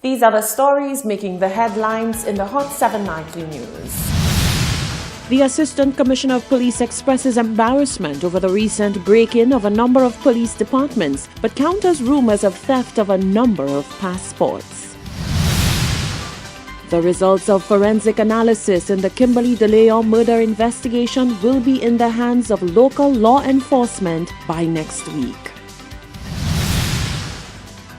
These are the stories making the headlines in the Hot 7 Nightly News. The Assistant Commissioner of Police expresses embarrassment over the recent break-in of a number of police departments, but counters rumors of theft of a number of passports. The results of forensic analysis in the Kimberly De Leon murder investigation will be in the hands of local law enforcement by next week.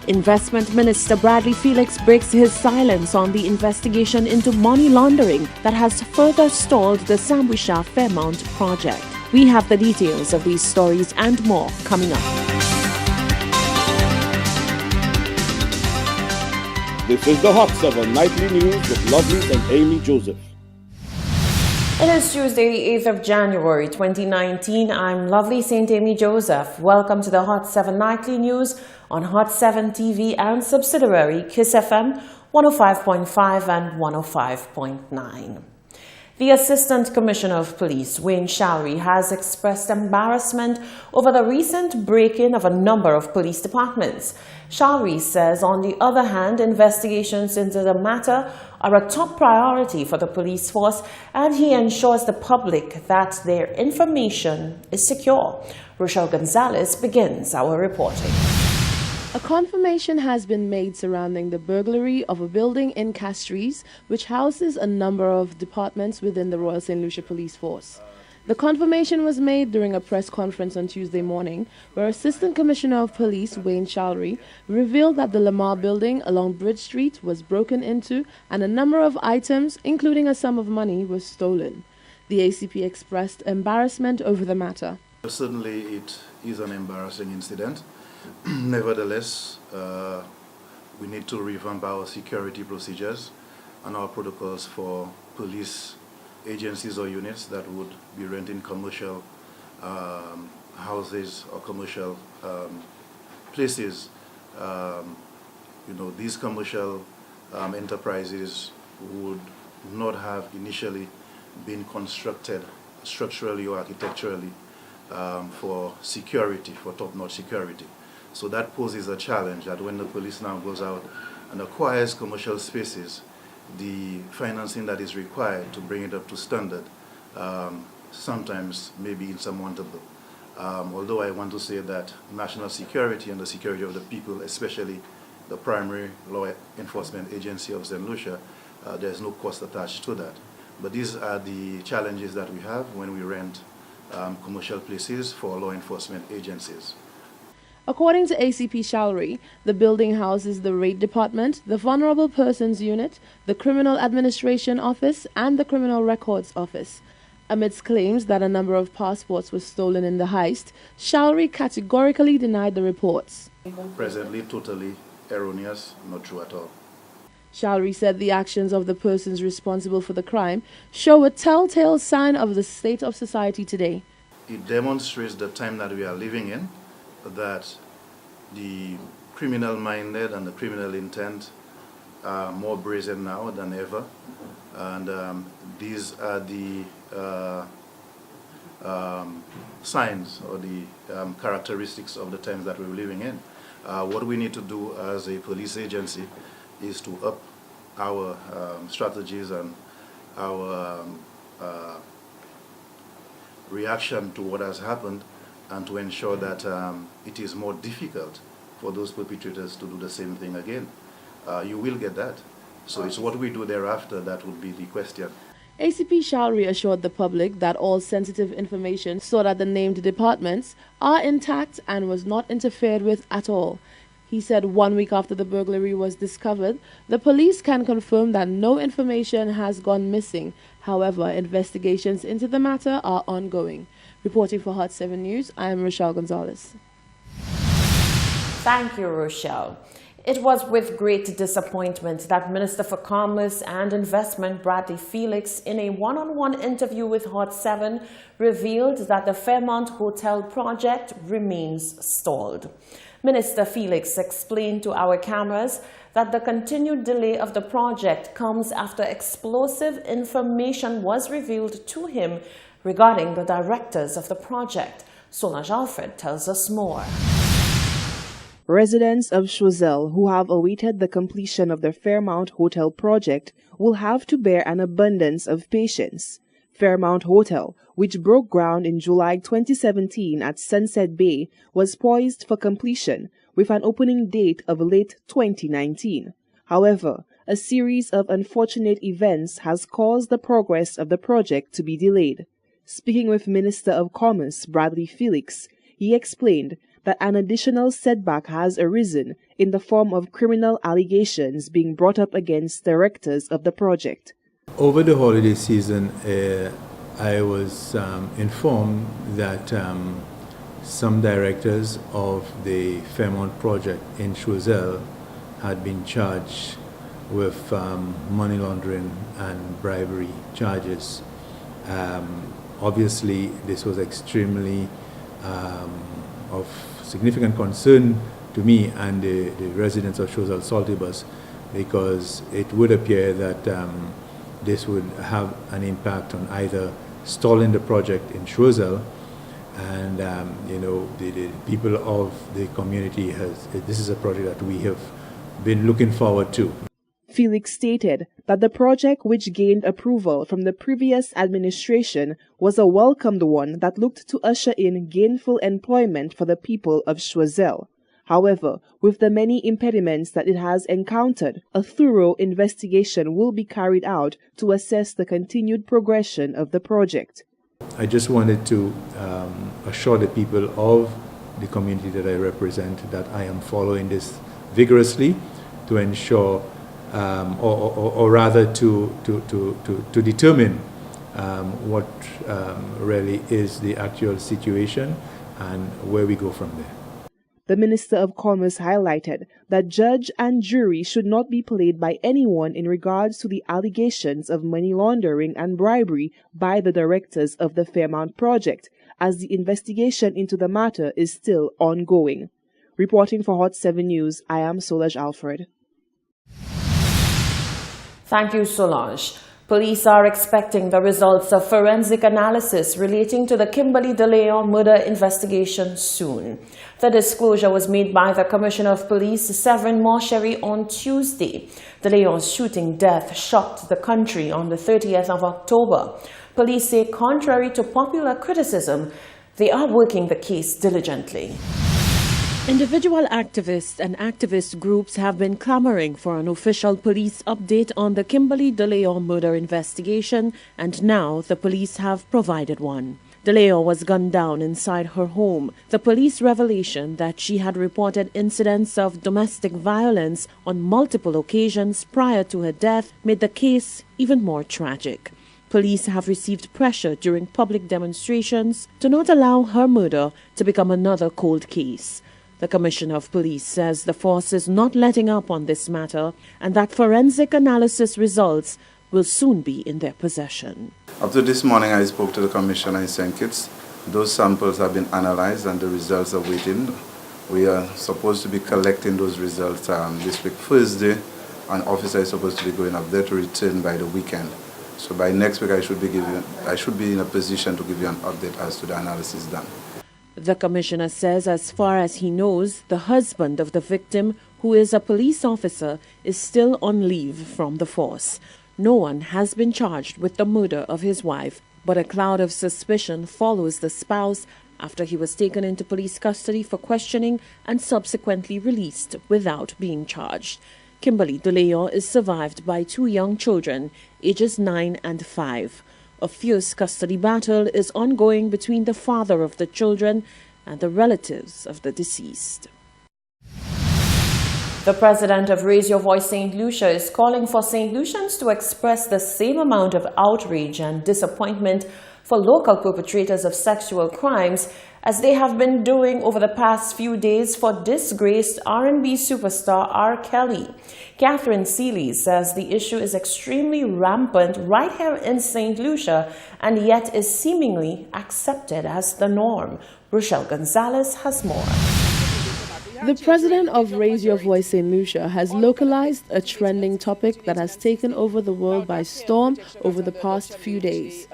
Investment Minister Bradley Felix breaks his silence on the investigation into money laundering that has further stalled the Sambwisha Fairmount project. We have the details of these stories and more coming up. This is the Hot 7 Nightly News with Lovely and Amy Joseph. It is Tuesday, the 8th of January 2019. I'm Lovely St. Amy Joseph. Welcome to the Hot 7 Nightly News on Hot 7 TV and subsidiary Kiss FM 105.5 and 105.9. The Assistant Commissioner of Police, Wayne Shalry, has expressed embarrassment over the recent break-in of a number of police departments. Shalry says, on the other hand, investigations into the matter are a top priority for the police force, and he ensures the public that their information is secure. Rochelle Gonzalez begins our reporting. A confirmation has been made surrounding the burglary of a building in Castries, which houses a number of departments within the Royal St. Lucia Police Force. The confirmation was made during a press conference on Tuesday morning, where Assistant Commissioner of Police Wayne Shalry revealed that the Lamar building along Bridge Street was broken into and a number of items, including a sum of money, was stolen. The ACP expressed embarrassment over the matter. Certainly it is an embarrassing incident. Nevertheless, we need to revamp our security procedures and our protocols for police agencies or units that would be renting commercial houses or commercial places. These commercial enterprises would not have initially been constructed structurally or architecturally for security, for top-notch security. So that poses a challenge that when the police now goes out and acquires commercial spaces, the financing that is required to bring it up to standard sometimes may be insurmountable. Although I want to say that national security and the security of the people, especially the primary law enforcement agency of St. Lucia, there's no cost attached to that. But these are the challenges that we have when we rent commercial places for law enforcement agencies. According to ACP Shalry, the building houses the Raid Department, the Vulnerable Persons Unit, the Criminal Administration Office, and the Criminal Records Office. Amidst claims that a number of passports were stolen in the heist, Shalry categorically denied the reports. Presently, totally erroneous, not true at all. Shalry said the actions of the persons responsible for the crime show a telltale sign of the state of society today. It demonstrates the time that we are living in, that the criminal-minded and the criminal intent are more brazen now than ever, and these are the signs or the characteristics of the times that we're living in. What we need to do as a police agency is to up our strategies and our reaction to what has happened, and to ensure that it is more difficult for those perpetrators to do the same thing again. You will get that. So it's what we do thereafter that would be the question. ACP Shalry assured the public that all sensitive information stored at the named departments are intact and was not interfered with at all. He said 1 week after the burglary was discovered, the police can confirm that no information has gone missing. However, investigations into the matter are ongoing. Reporting for Hot 7 News, I am Rochelle Gonzalez. Thank you, Rochelle. It was with great disappointment that Minister for Commerce and Investment Bradley Felix, in a one-on-one interview with Hot 7, revealed that the Fairmount Hotel project remains stalled. Minister Felix explained to our cameras that the continued delay of the project comes after explosive information was revealed to him regarding the directors of the project. Solange Alfred tells us more. Residents of Choiseul who have awaited the completion of the Fairmount Hotel project will have to bear an abundance of patience. Fairmount Hotel, which broke ground in July 2017 at Sunset Bay, was poised for completion with an opening date of late 2019. However, a series of unfortunate events has caused the progress of the project to be delayed. Speaking with Minister of Commerce Bradley Felix, he explained that an additional setback has arisen in the form of criminal allegations being brought up against directors of the project. Over the holiday season, I was informed that some directors of the Fairmount project in Choiseul had been charged with money laundering and bribery charges. Obviously, this was extremely of significant concern to me and the residents of Choiseul Saltibus, because it would appear that this would have an impact on either stalling the project in Choiseul, and the people of the community this is a project that we have been looking forward to. Felix stated that the project, which gained approval from the previous administration, was a welcomed one that looked to usher in gainful employment for the people of Choiseul. However, with the many impediments that it has encountered, a thorough investigation will be carried out to assess the continued progression of the project. I just wanted to assure the people of the community that I represent that I am following this vigorously to ensure or rather to determine what really is the actual situation and where we go from there. The Minister of Commerce highlighted that judge and jury should not be played by anyone in regards to the allegations of money laundering and bribery by the directors of the Fairmount project, as the investigation into the matter is still ongoing. Reporting for Hot 7 News, I am Solange Alfred. Thank you, Solange. Police are expecting the results of forensic analysis relating to the Kimberly DeLeon murder investigation soon. The disclosure was made by the Commissioner of Police, Severin Mosheri, on Tuesday. DeLeon's shooting death shocked the country on the 30th of October. Police say, contrary to popular criticism, they are working the case diligently. Individual activists and activist groups have been clamoring for an official police update on the Kimberly DeLeon murder investigation, and now the police have provided one. DeLeon was gunned down inside her home. The police revelation that she had reported incidents of domestic violence on multiple occasions prior to her death made the case even more tragic. Police have received pressure during public demonstrations to not allow her murder to become another cold case. The Commissioner of Police says the force is not letting up on this matter and that forensic analysis results will soon be in their possession. Up to this morning, I spoke to the Commissioner in St. Kitts. Those samples have been analyzed and the results are waiting. We are supposed to be collecting those results this week, Thursday, and officer is supposed to be going up there to return by the weekend. So by next week, I should be in a position to give you an update as to the analysis done. The Commissioner says as far as he knows, the husband of the victim, who is a police officer, is still on leave from the force. No one has been charged with the murder of his wife, but a cloud of suspicion follows the spouse after he was taken into police custody for questioning and subsequently released without being charged. Kimberly DeLeon is survived by 2 young children, ages 9 and 5. A fierce custody battle is ongoing between the father of the children and the relatives of the deceased. The president of Raise Your Voice St. Lucia is calling for St. Lucians to express the same amount of outrage and disappointment for local perpetrators of sexual crimes as they have been doing over the past few days for disgraced R&B superstar R. Kelly. Catherine Seeley says the issue is extremely rampant right here in St. Lucia and yet is seemingly accepted as the norm. Rochelle Gonzalez has more. The president of Raise Your Voice St. Lucia has localized a trending topic that has taken over the world by storm over the past few days.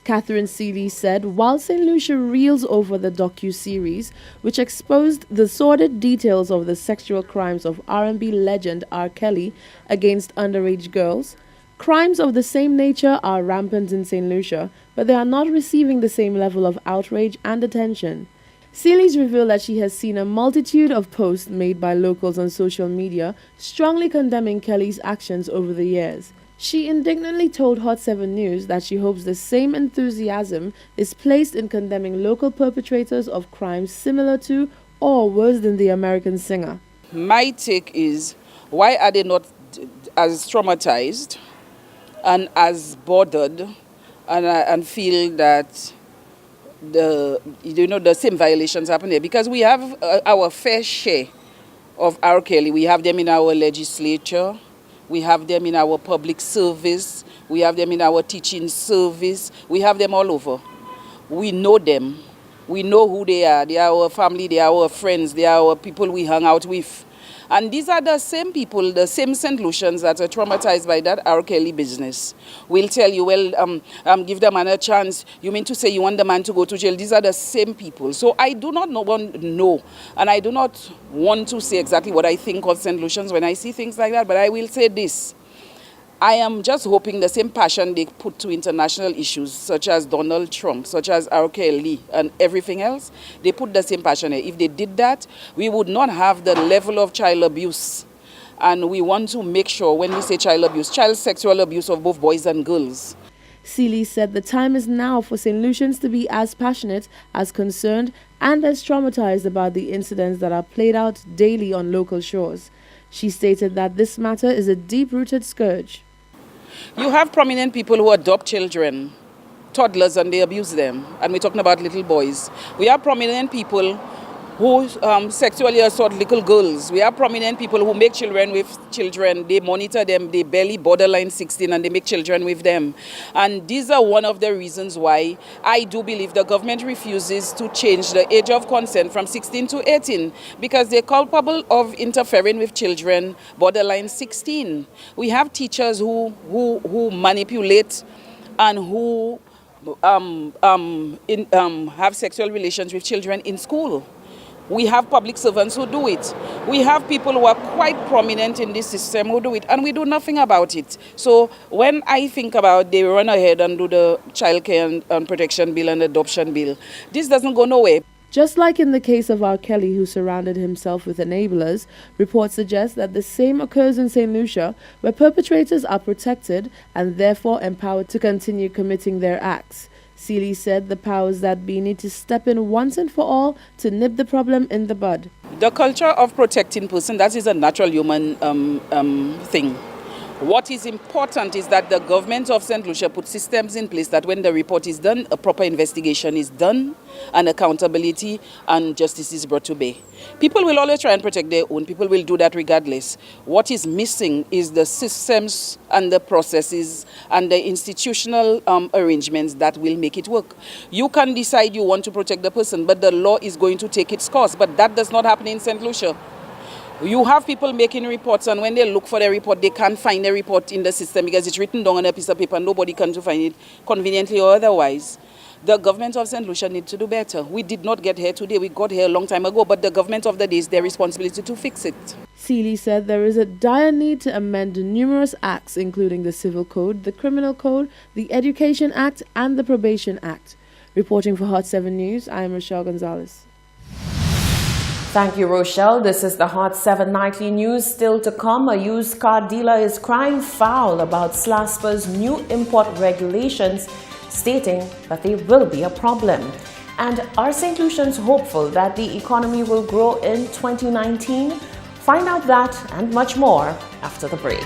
Catherine Seeley said while St. Lucia reels over the docu-series, which exposed the sordid details of the sexual crimes of R&B legend R. Kelly against underage girls, crimes of the same nature are rampant in St. Lucia, but they are not receiving the same level of outrage and attention. Seeley's revealed that she has seen a multitude of posts made by locals on social media strongly condemning Kelly's actions over the years. She indignantly told Hot 7 News that she hopes the same enthusiasm is placed in condemning local perpetrators of crimes similar to or worse than the American singer. My take is, why are they not as traumatized and as bothered and feel that the same violations happen there? Because we have our fair share of R. Kelly. We have them in our legislature. We have them in our public service. We have them in our teaching service. We have them all over. We know them. We know who they are. They are our family. They are our friends. They are our people we hang out with. And these are the same people, the same St. Lucians that are traumatized by that R. Kelly business. We'll tell you, well, give the man a chance. You mean to say you want the man to go to jail? These are the same people. So I do not know, and I do not want to say exactly what I think of St. Lucians when I see things like that, but I will say this. I am just hoping the same passion they put to international issues, such as Donald Trump, such as R. Kelly, and everything else, they put the same passion there. If they did that, we would not have the level of child abuse. And we want to make sure, when we say child abuse, child sexual abuse of both boys and girls. Seeley said the time is now for St. Lucians to be as passionate, as concerned, and as traumatized about the incidents that are played out daily on local shores. She stated that this matter is a deep-rooted scourge. You have prominent people who adopt children, toddlers, and they abuse them. And we're talking about little boys. We have prominent people who sexually assault little girls. We have prominent people who make children with children. They monitor them. They barely borderline 16 and they make children with them. And these are one of the reasons why I do believe the government refuses to change the age of consent from 16 to 18 because they're culpable of interfering with children borderline 16. We have teachers who manipulate and who have sexual relations with children in school. We have public servants who do it. We have people who are quite prominent in this system who do it, and we do nothing about it. So when I think about they run ahead and do the child care and protection bill and adoption bill, this doesn't go nowhere. Just like in the case of R. Kelly, who surrounded himself with enablers, reports suggest that the same occurs in St. Lucia, where perpetrators are protected and therefore empowered to continue committing their acts. Seeley said the powers that be need to step in once and for all to nip the problem in the bud. The culture of protecting person, that is a natural human thing. What is important is that the government of St. Lucia put systems in place that when the report is done, a proper investigation is done, and accountability and justice is brought to bear. People will always try and protect their own. People will do that regardless. What is missing is the systems and the processes and the institutional arrangements that will make it work. You can decide you want to protect the person, but the law is going to take its course. But that does not happen in St. Lucia. You have people making reports, and when they look for the report, they can't find the report in the system because it's written down on a piece of paper and nobody can find it conveniently or otherwise. The government of St. Lucia needs to do better. We did not get here today. We got here a long time ago, but the government of the day is their responsibility to fix it. Seeley said there is a dire need to amend numerous acts, including the Civil Code, the Criminal Code, the Education Act, and the Probation Act. Reporting for Hot 7 News, I am Rochelle Gonzalez. Thank you, Rochelle. This is the Hot 7 Nightly News. Still to come, a used car dealer is crying foul about SLASPA's new import regulations, stating that they will be a problem. And are St. Lucians hopeful that the economy will grow in 2019? Find out that and much more after the break.